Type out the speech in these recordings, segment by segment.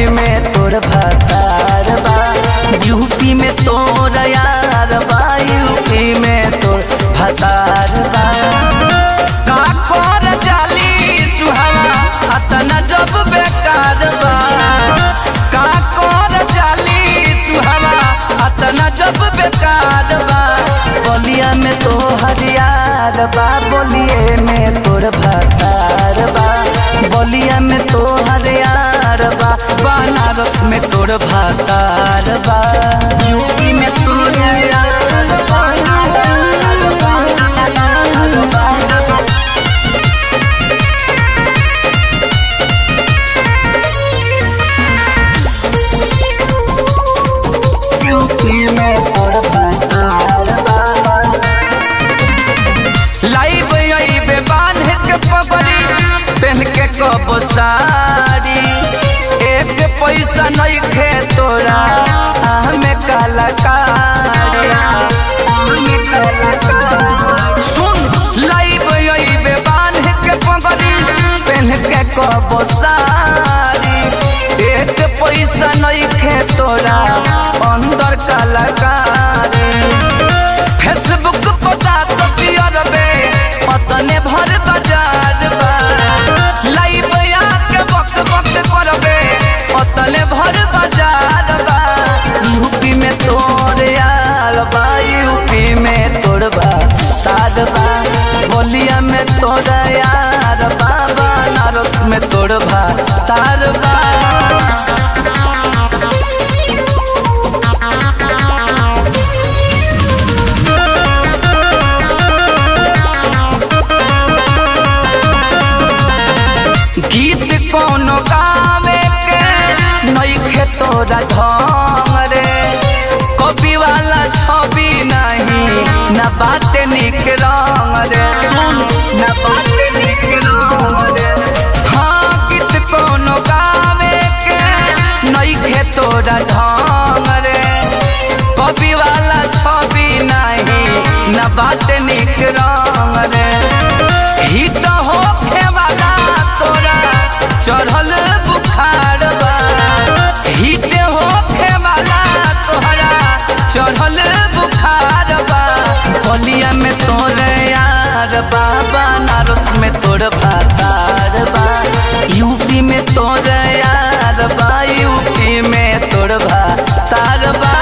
में तोर भतार बा, यूपी में तोर यार बा, यूपी में तोर भतार बा। का कर जाली सुहावा अतना जब बेकार बा, का कर जाली सुहावा अतना जब बेकार बा। बोलिया में तो हरियार बा, बोलिए में तोर भतार बा, बोलिया में तो हरियार बा, बनारस में तोर भतार बा, यूपी में तोर यार बा। यूपी में तोर भतार बा। लाइब आइबे बांध के पगड़ी पहन के कब साड़ी, एक पैसा नहीं खे तोरा हमें कलाकारी। सुन लाइब आइबे बांध के पगड़ी पहन के कब साड़ी, एक पैसा नहीं खे तोरा अंदर कलाकारी। फेसबुक पता तो चियरबे पतने भर बाजार बा, लाइव आके बक बक करबे पतने भर बाजार बा। यूपी में तोर यार बा, यूपी में तोर भतार बा, बोलिया में तोर यार बा, बनारस में तोर भतार बा। गीत कोनो गावे के नइखे तोरा ढंग रे, कॉपी वाला छवि नहीं न बाटे निक रंग रे, न बाटे निक रंग रे। हाँ गीत कोनो गावे के नइखे तोरा ढंग रे, कॉपी वाला छवि नहीं न बाटे निक रंग रे। हिट होखे वाला तोरा चढ़ल बुखार बा, हिट होखे वाला तोहरा चढ़ल बुखार बा। बोलिया में तोर यार बा, बनारस में तोर भतार बा, यूपी में तोर यार बा, यूपी में तोर भतार बा,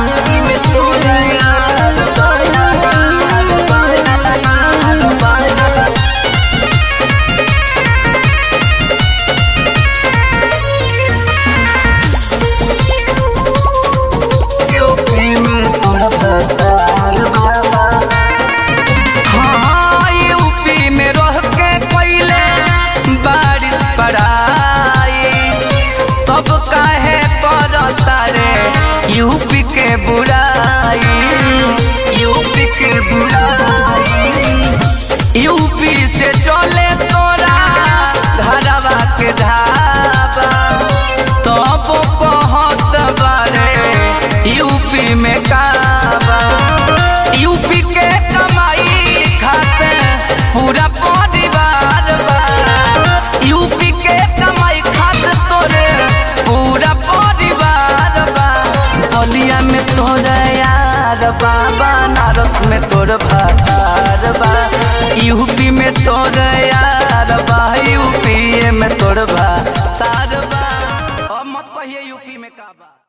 यूपी में तोर यार बा। हाँ यूपी में रह के पहले बारिश पड़ाई, तब काहे करता रे यूपी के बुराई, यूपी के बुराई। यूपी से चले तोरा घरवा के ढाबा, तब कहत बारे यूपी में काबा। यूपी के कमाई खाते पूरा परिवार बा, यूपी के कमाई खाते तोरे पूरा परिवार बा। बोलिया में तोर यार बा, बनारस में तोर भतार बा, यूपी में तोर यार बा, यूपी में तोर भतार बा। अब मत कहिए यूपी में काबा।